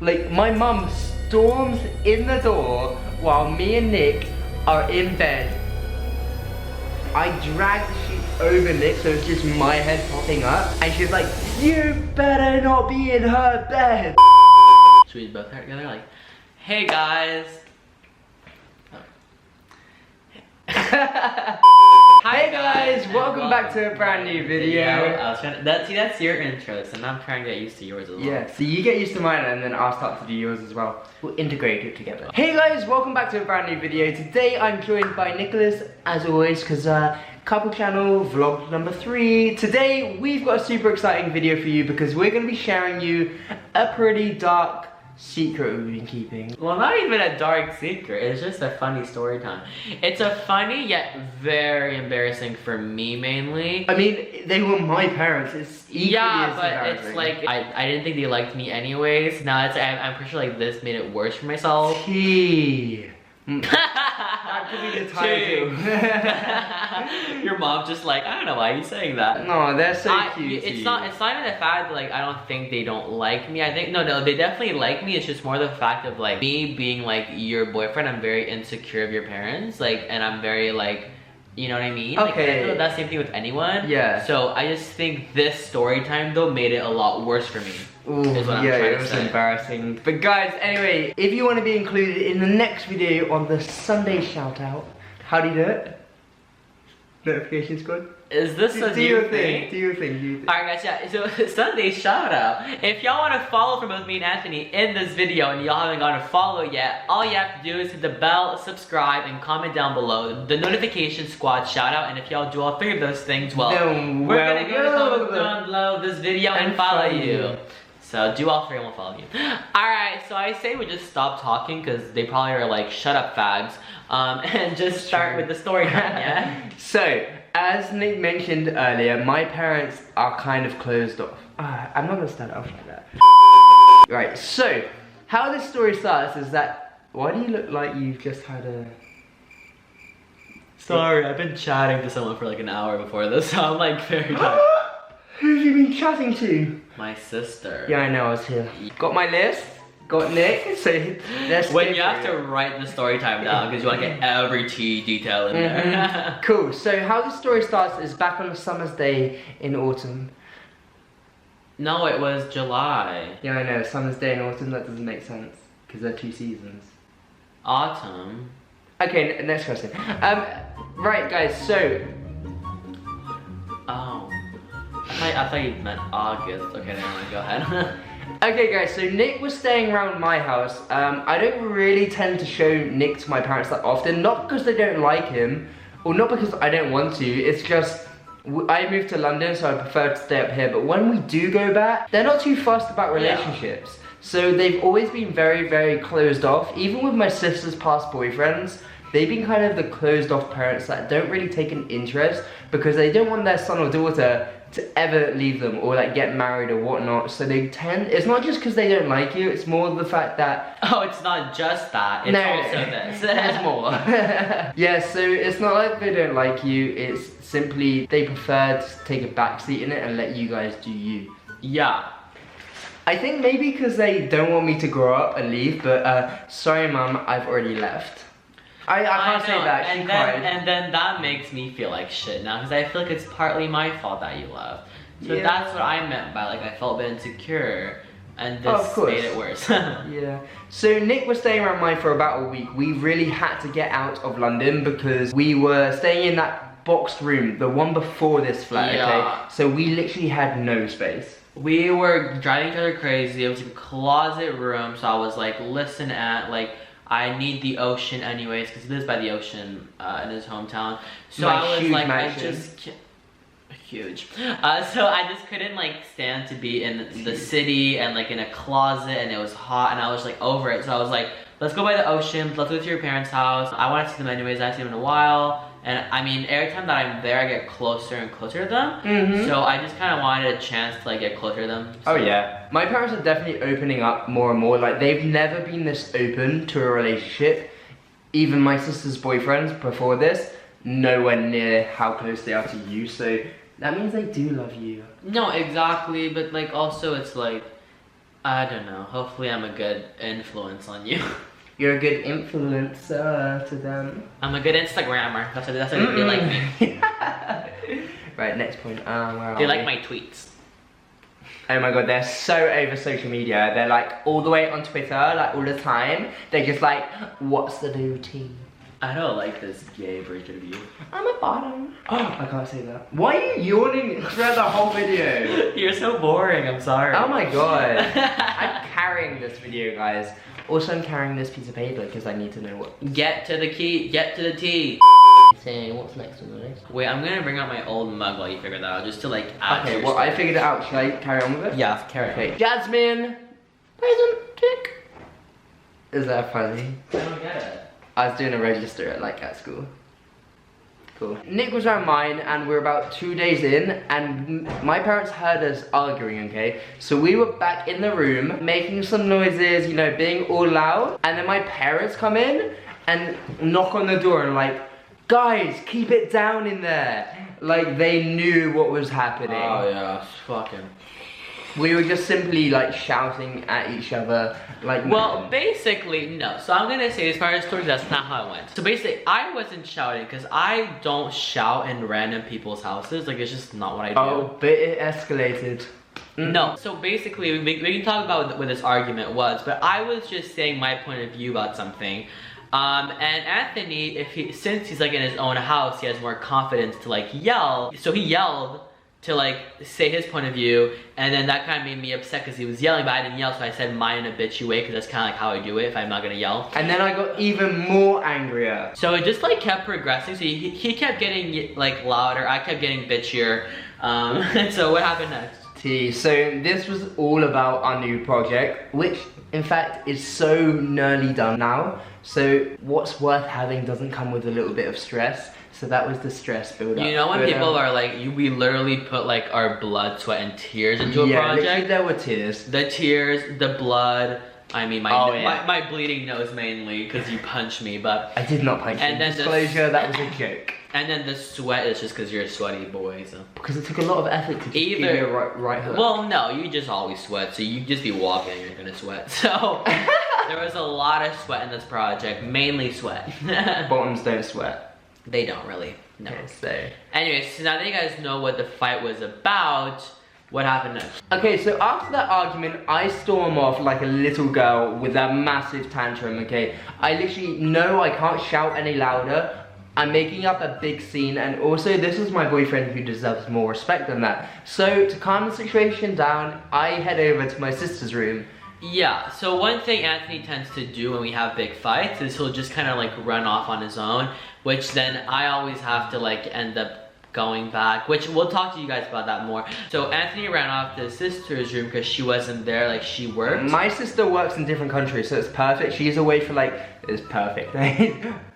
Like, my mum storms in the door while me and Nick are in bed. I drag the sheets over Nick so it's just my head popping up. And she's like, you better not be in her bed. Should we both start together? Like, hey guys. Hi guys, welcome back to a brand new video. I was trying to, see, that's your intro, so now I'm trying to get used to yours as well. Yeah, so you get used to mine and then I'll start to do yours as well. We'll integrate it together. Hey guys, welcome back to a brand new video. Today I'm joined by Nicholas, as always, because couple channel vlog number 3. Today we've got a super exciting video for you because we're going to be sharing you a pretty dark secret we've been keeping. Well, not even a dark secret, it's just a funny story time. It's a funny yet very embarrassing for me mainly. I mean, they were my parents, it's equally as embarrassing. It's like, I didn't think they liked me anyways. Now it's, I'm pretty sure like this made it worse for myself. Tea. That could be the title. Your mom just like, I don't know why you're saying that. No, they're so cute. It's not even the fact that like I don't think they don't like me. I think no, they definitely like me. It's just more the fact of like me being like your boyfriend. I'm very insecure of your parents, like, and I'm very like, you know what I mean? Okay. Like, I feel that same thing with anyone. Yeah. So I just think this story time though made it a lot worse for me. Ooh, yeah, it was embarrassing. But guys, anyway, if you want to be included in the next video on the Sunday shout out, how do you do it? Notification squad? Is this a new thing? Do your thing. Alright guys, yeah, so Sunday shout out. If y'all want to follow for both me and Anthony in this video and y'all haven't gone to follow yet, all you have to do is hit the bell, subscribe, and comment down below the notification squad shout out. And if y'all do all 3 of those things, well, we're gonna go to the comments down below this video and follow you. So do all 3 and we'll follow you. Alright, so I say we just stop talking because they probably are like, shut up fags. And just start with the story time, yeah? So, as Nick mentioned earlier, my parents are kind of closed off. I'm not gonna start off like that. Right, so, how this story starts is that, why do you look like you've just had a... Sorry, I've been chatting to someone for like an hour before this, so I'm like very tired. Who have you been chatting to? My sister. Yeah, I know, I was here. Got my list, got Nick, so let's when you have to write the story time down because you want to get every tea detail in there. Cool, so how the story starts is back on a summer's day in autumn. No, it was July. Yeah, I know, summer's day in autumn, that doesn't make sense, because there are 2 seasons. Autumn? Okay, next question. Right guys, so... Oh. I thought you meant August. Okay, never mind, go ahead. Okay guys, so Nick was staying around my house. I don't really tend to show Nick to my parents that often, not because they don't like him, or not because I don't want to, it's just, I moved to London so I prefer to stay up here, but when we do go back, they're not too fussed about relationships. Yeah. So they've always been very, very closed off, even with my sister's past boyfriends. They've been kind of the closed off parents that don't really take an interest because they don't want their son or daughter to ever leave them or like get married or whatnot. So they tend, it's not just because they don't like you, it's more the fact that... Oh, it's not just that, it's also this. There's more. Yeah, so it's not like they don't like you, it's simply they prefer to take a backseat in it and let you guys do you. Yeah. I think maybe because they don't want me to grow up and leave, but sorry mum, I've already left. I can't say that, she cried. And then that makes me feel like shit now, because I feel like it's partly my fault that you left. So yeah. That's what I meant by like, I felt a bit insecure, and this made it worse. Yeah. So Nick was staying around mine for about a week. We really had to get out of London because we were staying in that boxed room, the one before this flat, okay? So we literally had no space. We were driving each other crazy. It was a closet room, so I was like, listen like, I need the ocean anyways, because he lives by the ocean in his hometown. So I was like, huge. So I just couldn't like stand to be in the city and like in a closet, and it was hot and I was like over it. So I was like, let's go by the ocean, let's go to your parents' house. I want to see them anyways, I haven't seen them in a while. And I mean, every time that I'm there, I get closer and closer to them. So I just kind of wanted a chance to like get closer to them. So. Oh yeah. My parents are definitely opening up more and more. Like, they've never been this open to a relationship. Even my sister's boyfriends before this, nowhere near how close they are to you. So that means they do love you. No, exactly. But like also it's like, I don't know. Hopefully I'm a good influence on you. You're a good influencer to them. I'm a good Instagrammer. That's what they like me. Right, next point. Where are They like we? my tweets. Oh my god, they're so over social media. They're like all the way on Twitter, like all the time. They're just like, what's the new tea? I don't like this gay version of you. I'm a bottom. Oh, I can't say that. Why are you yawning throughout the whole video? You're so boring, I'm sorry. Oh my god. I'm carrying this video, guys. Also, I'm carrying this piece of paper because I need to know what. Get to the key, get to the T. Saying, what's next on the list? Wait, I'm gonna bring out my old mug while you figure that out, just to like add to Okay, your well, story. I figured it out. Should I carry on with it? Yeah, carry on. Okay, Jasmine. Present tick. Is that funny? I don't get it. I was doing a register at school. Cool. Nick was around mine and we're about 2 days in and my parents heard us arguing, okay? So we were back in the room making some noises, you know, being all loud. And then my parents come in and knock on the door and like, guys, keep it down in there. Like they knew what was happening. Oh yeah, fucking. We were just simply like shouting at each other like Well, men. basically, no. So I'm gonna say this part of the story, that's not how it went. So basically, I wasn't shouting because I don't shout in random people's houses. Like, it's just not what I do. Oh, but it escalated. No. So basically, we can talk about what this argument was, but I was just saying my point of view about something. And Anthony, since he's like in his own house, he has more confidence to like yell. So he yelled to like say his point of view, and then that kind of made me upset because he was yelling, but I didn't yell, so I said mine in a bitchy way because that's kind of like how I do it if I'm not gonna yell. And then I got even more angrier. So it just like kept progressing. So he kept getting like louder, I kept getting bitchier. And so what happened next? So this was all about our new project, which in fact is so nearly done now. So what's worth having doesn't come with a little bit of stress. So that was the stress build up. You know when people are like, we literally put like our blood, sweat, and tears into a literally project? there were tears. The tears, the blood, I mean yeah. my bleeding nose mainly because you punched me, but I did not punch you. And then Disclosure, that was a joke. and then the sweat is just because you're a sweaty boy, so. Because it took a lot of effort to just give you a right hook. Well, no, you just always sweat, so you just be walking and you're gonna sweat. So there was a lot of sweat in this project, mainly sweat. Bottoms don't sweat. They don't really. No. Okay, so. Anyways, so now that you guys know what the fight was about, what happened next? Okay, so after that argument, I storm off like a little girl with a massive tantrum, okay? I literally know I can't shout any louder. I'm making up a big scene, and also this is my boyfriend who deserves more respect than that. So to calm the situation down, I head over to my sister's room. Yeah, so one thing Anthony tends to do when we have big fights is he'll just kind of like run off on his own, which then I always have to like end up going back, which we'll talk to you guys about that more. So Anthony ran off to his sister's room because she wasn't there, like she worked. My sister works in different countries, so it's perfect. She's away for like, it's perfect.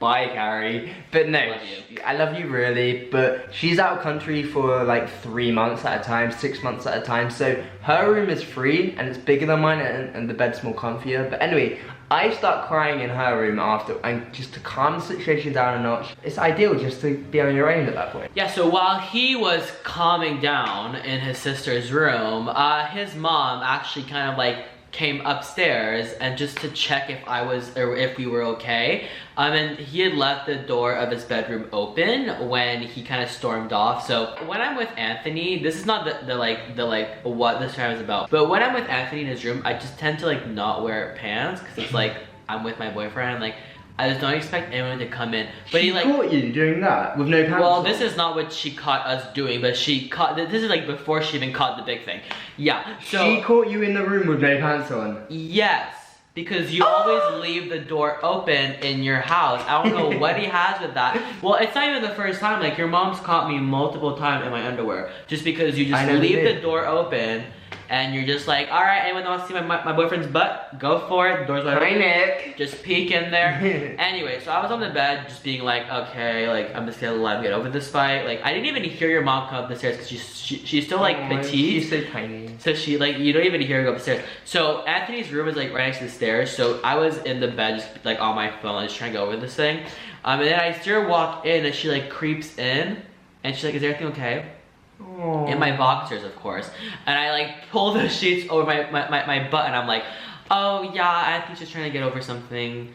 Bye, Carrie. But no, Love you. I love you really, but she's out of country for like 3 months at a time, 6 months at a time. So her room is free and it's bigger than mine and the bed's more comfier. But anyway, I start crying in her room after, and just to calm the situation down a notch. It's ideal just to be on your own at that point. Yeah, so while he was calming down in his sister's room, his mom actually kind of like came upstairs and just to check if I was, or if we were okay. And he had left the door of his bedroom open when he kind of stormed off. So when I'm with Anthony, this is not the what this time is about, but when I'm with Anthony in his room, I just tend to like not wear pants because it's like I'm with my boyfriend and like I just don't expect anyone to come in. But She he like caught you doing that with no pants well, on. this is not what she caught us doing, but she caught, this is like before she even caught the big thing. Yeah, so. She caught you in the room with no pants on. Yes, because you always leave the door open in your house. I don't know what he has with that. Well, it's not even the first time, like your mom's caught me multiple times in my underwear. Just because you just leave the door open and you're just like, alright, anyone wants to see my boyfriend's butt? Go for it, door's wide open. Hi, Nick. Just peek in there. Anyway, so I was on the bed just being like, okay, like I'm just gonna let him get over this fight. Like I didn't even hear your mom come up the stairs because she's still like petite. She's so tiny. So she like, you don't even hear her go upstairs. So Anthony's room is like right next to the stairs. So I was in the bed just like on my phone, like, just trying to go over this thing. And then I see her walk in and she like creeps in and she's like, is everything okay? Aww. In my boxers, of course. And I like pull the sheets over my butt, and I'm like, oh yeah, Anthony's just trying to get over something.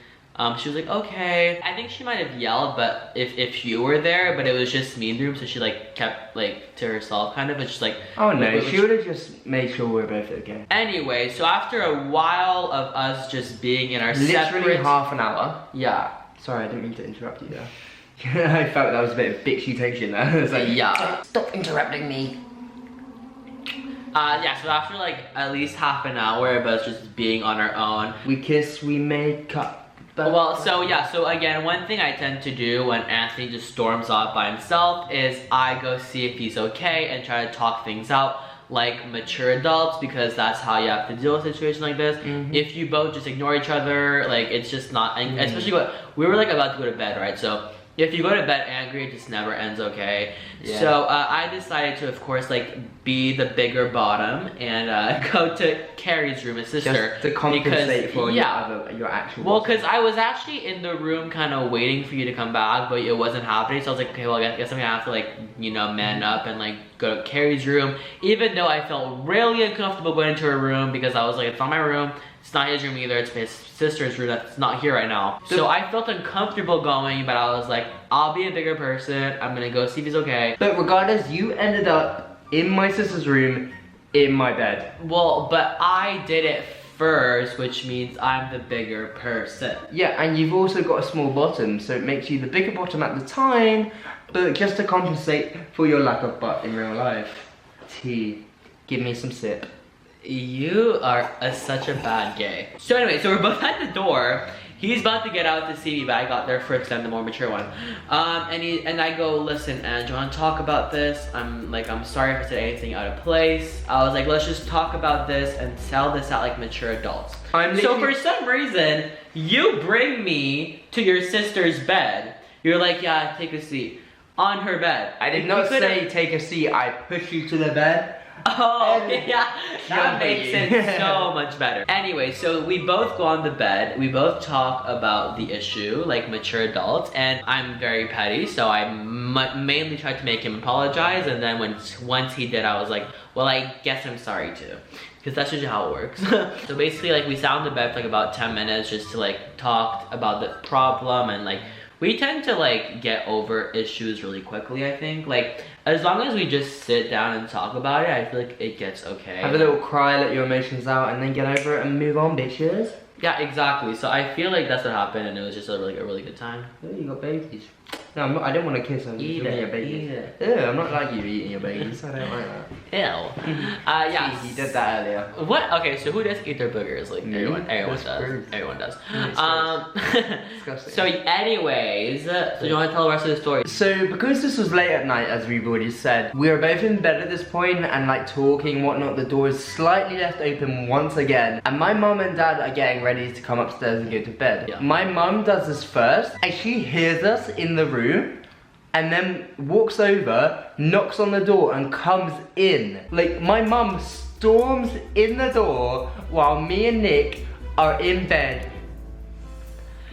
She was like, okay. I think she might have yelled, but if you were there, but it was just me in the room, so she like kept like to herself kind of. It's just like, oh no, she would have just made sure we're both okay. Anyway, so after a while of us just being in our literally half an hour. Yeah. Sorry, I didn't mean to interrupt you there. I felt that was a bit of bitchy tension there. It's like, yeah. Stop interrupting me. Yeah, so after like at least half an hour of us just being on our own, we kiss, we make up. Well, so yeah, so again, one thing I tend to do when Anthony just storms off by himself is I go see if he's okay and try to talk things out like mature adults, because that's how you have to deal with a situation like this. If you both just ignore each other, like it's just not, and especially what we were like about to go to bed, right? So if you go to bed angry, it just never ends okay. Yeah. So I decided to, of course, like be the bigger bottom and go to Carrie's room, his sister, just to compensate for your actual. Well, because I was actually in the room, kind of waiting for you to come back, but it wasn't happening. So I was like, okay, well, I guess I'm gonna have to like, you know, man up and like go to Carrie's room, even though I felt really uncomfortable going into her room because I was like, it's not my room. It's not his room either, it's his sister's room that's not here right now. So I felt uncomfortable going, but I was like, I'll be a bigger person, I'm gonna go see if he's okay. But regardless, you ended up in my sister's room, in my bed. Well, but I did it first, which means I'm the bigger person. Yeah, and you've also got a small bottom, so it makes you the bigger bottom at the time, but just to compensate for your lack of butt in real life. Tea, give me some sip. You are such a bad gay. So anyway, so we're both at the door. He's about to get out to see me, but I got there first, I'm the more mature one. And I go, listen, Ange, do you want to talk about this? I'm sorry if I said anything out of place. I was like, let's just talk about this and tell this out like mature adults. So for some reason, you bring me to your sister's bed. You're like, yeah, take a seat. On her bed. I did not say take a seat, I push you to the bed. Oh, yeah, that makes it so much better. Anyway, so we both go on the bed, we both talk about the issue, like mature adults, and I'm very petty, so I mainly tried to make him apologize, and then once he did, I was like, well, I guess I'm sorry too. Because that's usually how it works. So basically, like, we sat on the bed for like about 10 minutes just to like talk about the problem, and like, we tend to like get over issues really quickly, I think. Like, as long as we just sit down and talk about it, I feel like it gets okay. Have a little cry, let your emotions out, and then get over it and move on, bitches. Yeah, exactly. So I feel like that's what happened, and it was just a really good time. Oh, you got babies. No, I don't want to kiss them. Eat it. Ew, I'm not like you eating your babies. I don't like that. Ew. Yeah. You did that earlier. What? Okay, so who does eat their boogers? Like everyone does. Everyone does. Disgusting. So anyways, so you want to tell the rest of the story? So because this was late at night, as we've already said, we were both in bed at this point and like talking and whatnot. The door is slightly left open once again, and my mum and dad are getting ready to come upstairs and go to bed. Yeah. My mum does this first, and she hears us in the room and then walks over, knocks on the door and comes in. Like, my mum storms in the door while me and Nick are in bed.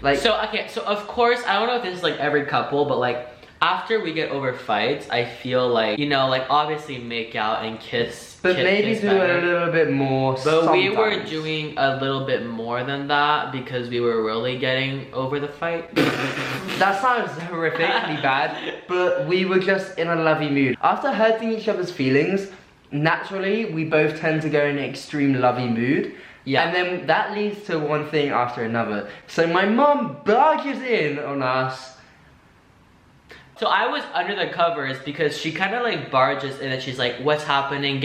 Like, so okay, so of course, I don't know if this is like every couple, but like after we get over fights, I feel like, you know, like obviously make out and kiss. But maybe do a little bit more. But sometimes. We were doing a little bit more than that because we were really getting over the fight. That sounds horrifically bad, but we were just in a lovey mood. After hurting each other's feelings, naturally we both tend to go in an extreme lovey mood. Yeah. And then that leads to one thing after another. So my mum barges in on us. So I was under the covers because she kind of like barges in and she's like, what's happening?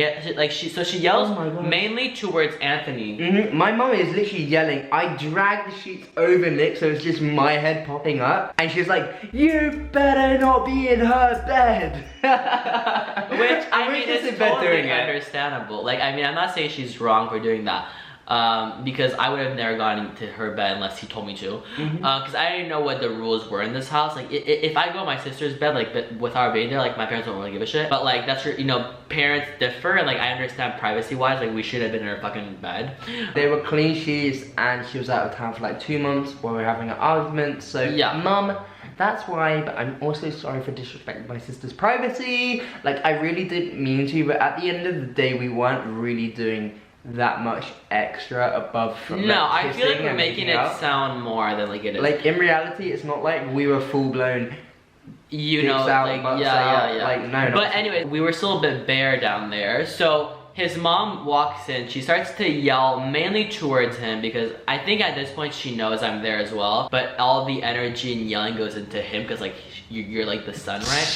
So she yells mainly towards Anthony. My mum is literally yelling. I drag the sheets over Nick so it's just my head popping up. And she's like, you better not be in her bed. Which, I mean, is totally understandable. Like, I mean, I'm not saying she's wrong for doing that. Because I would have never gone into her bed unless he told me to. Because I didn't know what the rules were in this house. Like, if I go in my sister's bed, like, without being there, like, my parents don't really give a shit. But, like, that's your, you know, parents differ, and, like, I understand privacy-wise, like, we should have been in her fucking bed. They were clean sheets, and she was out of town for, like, 2 months while we were having an argument. So, yeah, Mum, that's why, but I'm also sorry for disrespecting my sister's privacy. Like, I really didn't mean to, but at the end of the day, we weren't really doing that much extra above from No, like, I feel like kissing we're and making making it out. sound more than like it is. Like, in reality, it's not like we were full-blown you know, dicks out, like, butts yeah, out. yeah. Like, no, But anyway, we were still a bit bare down there, so his mom walks in, she starts to yell mainly towards him because I think at this point she knows I'm there as well, but all the energy and yelling goes into him because like you're like the son, right?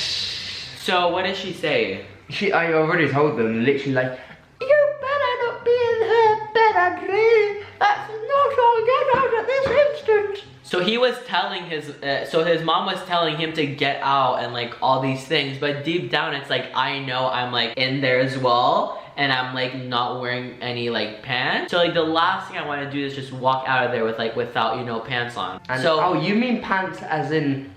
So what does she say? I already told them, literally like, you better not be in her bed, Andrew. That's not how I get out at this instant. So he was telling his mom was telling him to get out and like all these things, but deep down it's like, I know I'm like in there as well, and I'm like not wearing any like pants. So like the last thing I want to do is just walk out of there with like without, you know, pants on. And, so oh, you mean pants as in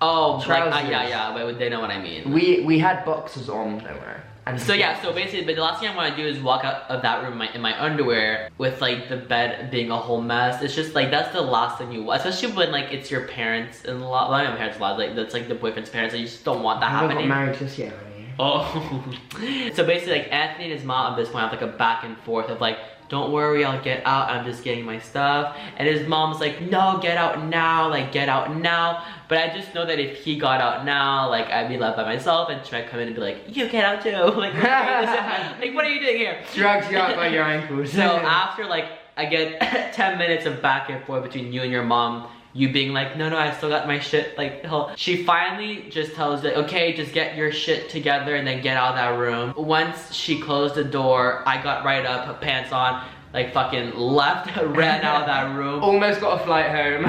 trousers. trousers? Yeah, but they know what I mean. We had boxers on, don't worry. And So yeah, so basically, but the last thing I want to do is walk out of that room in my underwear with like the bed being a whole mess. It's just like, that's the last thing you want, especially when like it's your parents-in-law, well, not my parents-in-law, like that's like the boyfriend's parents, so you just don't want that I haven't happening. got married just yet, honey. Oh. So basically like Anthony and his mom at this point have like a back and forth of like, don't worry, I'll get out, I'm just getting my stuff. And his mom's like, no, get out now, like get out now. But I just know that if he got out now, like I'd be left by myself and try to come in and be like, you get out too. Like, what are you doing here? Drags you out by your ankles. So after like, I get 10 minutes of back and forth between you and your mom, you being like, no, I still got my shit, like, she finally just tells it, okay, just get your shit together and then get out of that room. Once she closed the door, I got right up, put pants on, like fucking left, ran out of that room. Almost got a flight home.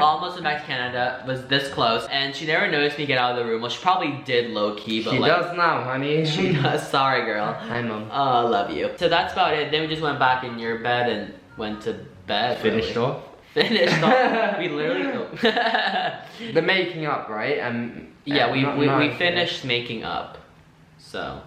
Almost went back to Canada, was this close, and she never noticed me get out of the room. Well, she probably did low-key, but She like, does now, honey. she does, sorry girl. Hi, Mom. Oh, love you. So that's about it. Then we just went back in your bed and went to bed. Finished really. off. Finished off. We literally The making up, right? yeah, not we finished making up. So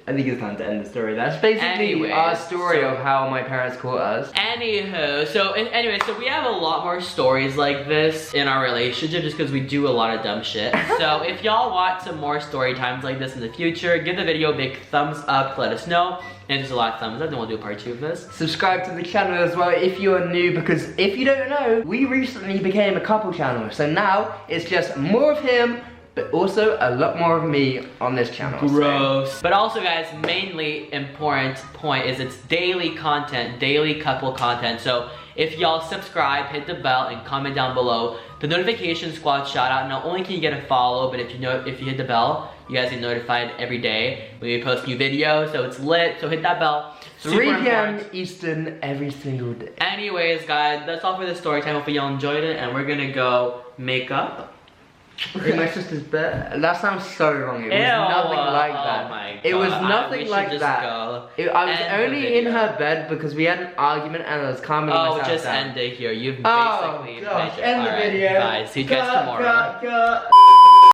I think it's time to end the story. That's basically Anyways, our story so- of how my parents caught us. anywho, so anyway, so we have a lot more stories like this in our relationship just because we do a lot of dumb shit. So if y'all want some more story times like this in the future, give the video a big thumbs up to let us know. And if there's a lot of thumbs up, then we'll do a part 2 of this. Subscribe to the channel as well if you're new, because if you don't know, we recently became a couple channel. So now it's just more of him, but also a lot more of me on this channel. Gross. But also guys, mainly important point is it's daily content, daily couple content. So if y'all subscribe, hit the bell, and comment down below, the notification squad shout out. Not only can you get a follow, but if you hit the bell, you guys get notified every day when we post new videos. So it's lit, so hit that bell. 3 Super p.m. important. Eastern every single day. Anyways guys, that's all for the story time. Hopefully y'all enjoyed it, and we're gonna go make up. In my sister's bed. That sounds so wrong. It was Ew, nothing like oh that. my It was God, nothing we should like just that. go I was end the only in video. her bed because we had an argument and I was calming Oh, myself just down. end it here. You've Oh, basically gosh, made it. end the Alright, video. guys, see you guys tomorrow. Cut.